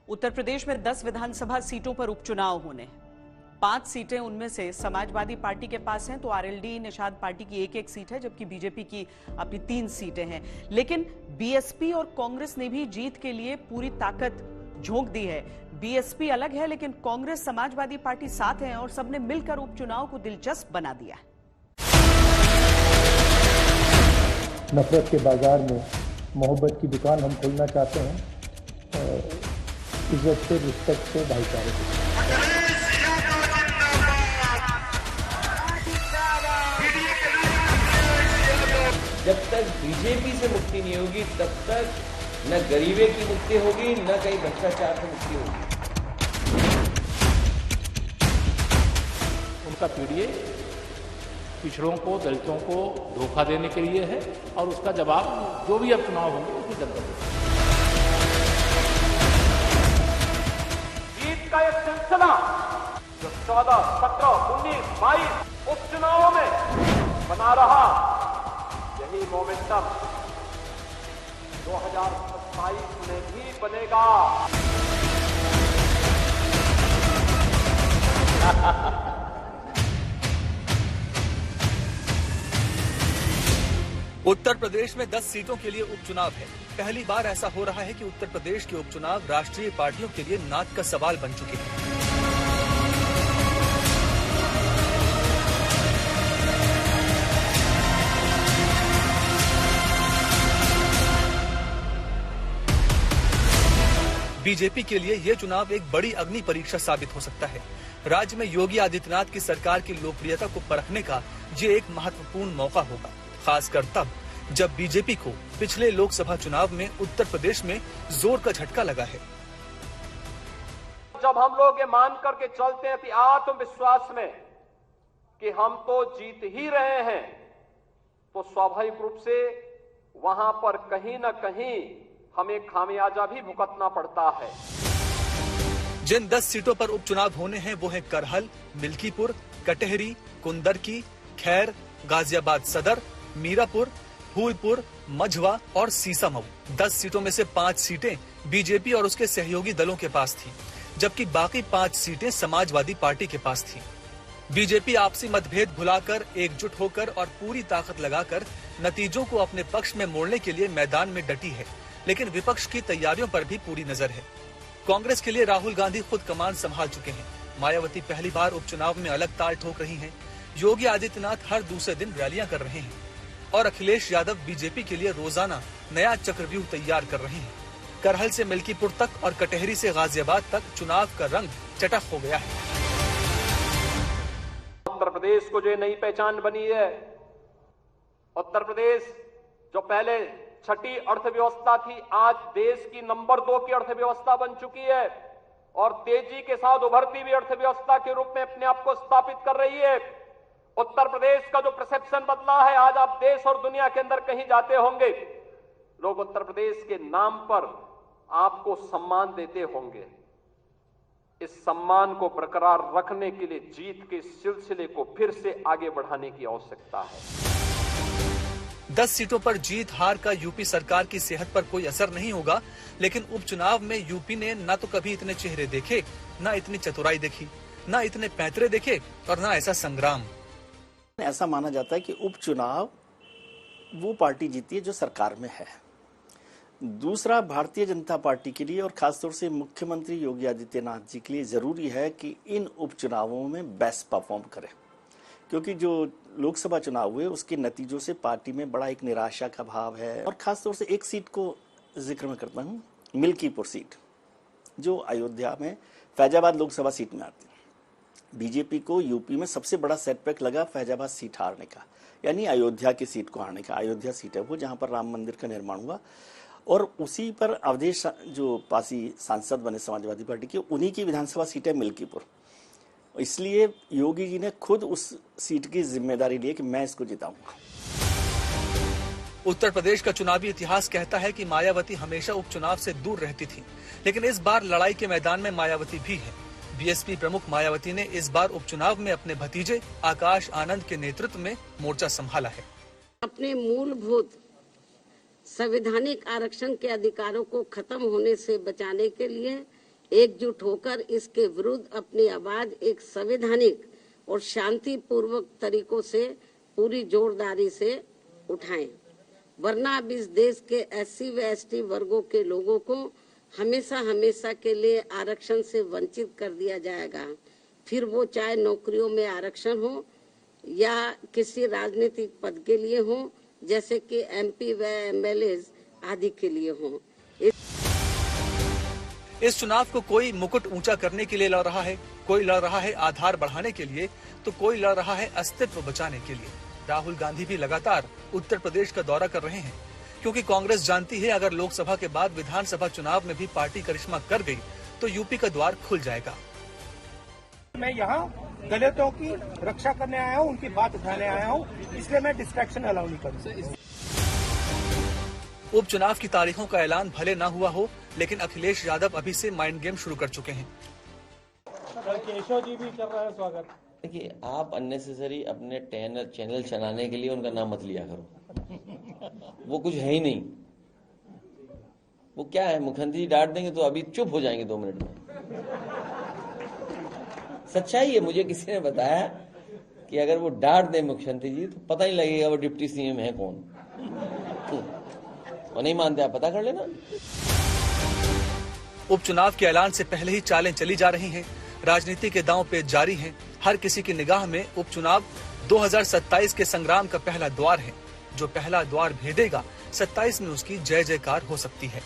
उत्तर प्रदेश में 10 विधानसभा सीटों पर उपचुनाव होने हैं। 5 सीटें उनमें से समाजवादी पार्टी के पास हैं, तो आरएलडी निषाद पार्टी की एक सीट है, जबकि बीजेपी की अपनी 3 सीटें हैं। लेकिन बीएसपी और कांग्रेस ने भी जीत के लिए पूरी ताकत झोंक दी है। बीएसपी अलग है, लेकिन कांग्रेस समाजवादी पार्टी साथ है और सबने मिलकर उपचुनाव को दिलचस्प बना दिया है। नफरत के बाजार में मोहब्बत की दुकान हम खोलना चाहते हैं, इज्जत से, रिस्पेक्ट से, भाईचारे से। जब तक बीजेपी से मुक्ति नहीं होगी तब तक न गरीबी की मुक्ति होगी, न कहीं भ्रष्टाचार से मुक्ति होगी। उनका पीडीए पिछड़ों को, दलितों को धोखा देने के लिए है और उसका जवाब जो भी अब चुनाव होंगे उसकी जनता देगी। जीत का एक सिलसिला जो 14, 17, 19, 22 उपचुनावों में बना रहा, यही मोमेंटम 2027 में भी बनेगा। उत्तर प्रदेश में 10 सीटों के लिए उपचुनाव है। पहली बार ऐसा हो रहा है कि उत्तर प्रदेश के उपचुनाव राष्ट्रीय पार्टियों के लिए नाक का सवाल बन चुके हैं। बीजेपी के लिए यह चुनाव एक बड़ी अग्नि परीक्षा साबित हो सकता है। राज्य में योगी आदित्यनाथ की सरकार की लोकप्रियता को परखने का ये एक महत्वपूर्ण मौका होगा, खासकर तब जब बीजेपी को पिछले लोकसभा चुनाव में उत्तर प्रदेश में जोर का झटका लगा है। जब हम लोग ये मान करके चलते हैं आत्मविश्वास में कि हम तो जीत ही रहे हैं, तो स्वाभाविक रूप से वहां पर कहीं न कहीं हमें खामियाजा भी भुगतना पड़ता है। जिन 10 सीटों पर उपचुनाव होने हैं वो हैं करहल, मिल्कीपुर, कटहरी, कुंदरकी, खैर, गाजियाबाद सदर, मीरापुर, फूलपुर, मझवा और सीसामऊ। 10 सीटों में से 5 सीटें बीजेपी और उसके सहयोगी दलों के पास थी, जबकि बाकी 5 सीटें समाजवादी पार्टी के पास थी। बीजेपी आपसी मतभेद भुलाकर, एकजुट होकर और पूरी ताकत लगाकर नतीजों को अपने पक्ष में मोड़ने के लिए मैदान में डटी है, लेकिन विपक्ष की तैयारियों पर भी पूरी नजर है। कांग्रेस के लिए राहुल गांधी खुद कमान संभाल चुके हैं। मायावती पहली बार उपचुनाव में अलग ताल ठोक रही हैं। योगी आदित्यनाथ हर दूसरे दिन रैलियां कर रहे हैं और अखिलेश यादव बीजेपी के लिए रोजाना नया चक्रव्यूह तैयार कर रहे हैं। करहल से मिल्कीपुर तक और कटहरी से गाजियाबाद तक चुनाव का रंग चटक हो गया है। उत्तर प्रदेश को जो नई पहचान बनी है, उत्तर प्रदेश जो पहले छठी अर्थव्यवस्था थी, आज देश की नंबर 2 की अर्थव्यवस्था बन चुकी है और तेजी के साथ उभरती हुई अर्थव्यवस्था के रूप में अपने आप को स्थापित कर रही है। उत्तर प्रदेश का जो परसेप्शन बदला है, आज आप देश और दुनिया के अंदर कहीं जाते होंगे, लोग उत्तर प्रदेश के नाम पर आपको सम्मान देते होंगे। इस सम्मान को बरकरार रखने के लिए जीत के सिलसिले को फिर से आगे बढ़ाने की आवश्यकता है। 10 सीटों पर जीत हार का यूपी सरकार की सेहत पर कोई असर नहीं होगा, लेकिन उपचुनाव में यूपी ने न तो कभी इतने चेहरे देखे, न इतनी चतुराई देखी, न इतने पैंतरे देखे और न ऐसा संग्राम। ऐसा माना जाता है कि उपचुनाव वो पार्टी जीती है जो सरकार में है। दूसरा, भारतीय जनता पार्टी के लिए और खासतौर से मुख्यमंत्री योगी आदित्यनाथ जी के लिए जरूरी है कि इन उपचुनावों में बेस्ट परफॉर्म करें, क्योंकि जो लोकसभा चुनाव हुए उसके नतीजों से पार्टी में बड़ा एक निराशा का भाव है। और खासतौर से एक सीट को जिक्र में करता हूँ, मिल्कीपुर सीट जो अयोध्या में फैजाबाद लोकसभा सीट में आती है। बीजेपी को यूपी में सबसे बड़ा सेटबैक लगा फैजाबाद सीट हारने का, यानी अयोध्या की सीट को हारने का। अयोध्या सीट है वो जहां पर राम मंदिर का निर्माण हुआ और उसी पर अवधेश जो पासी सांसद बने समाजवादी पार्टी के, उन्हीं की विधानसभा सीट है मिल्कीपुर। इसलिए योगी जी ने खुद उस सीट की जिम्मेदारी ली कि मैं इसको जिताऊंगा। उत्तर प्रदेश का चुनावी इतिहास कहता है कि मायावती हमेशा उपचुनाव से दूर रहती थी, लेकिन इस बार लड़ाई के मैदान में मायावती भी है। बीएसपी प्रमुख मायावती ने इस बार उपचुनाव में अपने भतीजे आकाश आनंद के नेतृत्व में मोर्चा संभाला है। अपने मूलभूत संवैधानिक आरक्षण के अधिकारों को खत्म होने से बचाने के लिए एकजुट होकर इसके विरुद्ध अपनी आवाज एक संवैधानिक और शांतिपूर्वक तरीकों से पूरी जोरदारी से उठाएं, वरना अब इस देश के SC व ST वर्गों के लोगों को हमेशा हमेशा के लिए आरक्षण से वंचित कर दिया जाएगा। फिर वो चाहे नौकरियों में आरक्षण हो या किसी राजनीतिक पद के लिए हो, जैसे कि MP व MLA आदि के लिए हो। इस चुनाव को कोई मुकुट ऊंचा करने के लिए लड़ रहा है, कोई लड़ रहा है आधार बढ़ाने के लिए, तो कोई लड़ रहा है अस्तित्व बचाने के लिए। राहुल गांधी भी लगातार उत्तर प्रदेश का दौरा कर रहे हैं, क्योंकि कांग्रेस जानती है अगर लोकसभा के बाद विधानसभा चुनाव में भी पार्टी करिश्मा कर गई तो यूपी का द्वार खुल जाएगा। मैं यहाँ दलितों की रक्षा करने आया हूँ, उनकी बात उठाने आया हूँ, इसलिए मैं डिस्ट्रैक्शन अलाउ नहीं करूँगा। उपचुनाव की तारीखों का ऐलान भले ना हुआ हो, लेकिन अखिलेश यादव अभी से माइंड गेम शुरू कर चुके हैं। केशव जी भी कर रहे हैं स्वागत। देखिए, आप अननेसेसरी अपने चैनल चलाने के लिए उनका नाम मत लिया करो। वो कुछ है ही नहीं। वो क्या है, मुख्यमंत्री जी डांट देंगे तो अभी चुप हो जाएंगे 2 मिनट में। सच्चाई है, मुझे किसी ने बताया कि अगर वो डांट दें मुख्यमंत्री जी तो पता नहीं लगेगा वो डिप्टी CM है कौन। और नहीं मानते आप पता कर लेना। उपचुनाव के ऐलान से पहले ही चालें चली जा रही हैं, राजनीति के दांव पेच जारी हैं। हर किसी की निगाह में उपचुनाव 2027 के संग्राम का पहला द्वार है। जो पहला द्वार भेदेगा 27 में उसकी जय जयकार हो सकती है।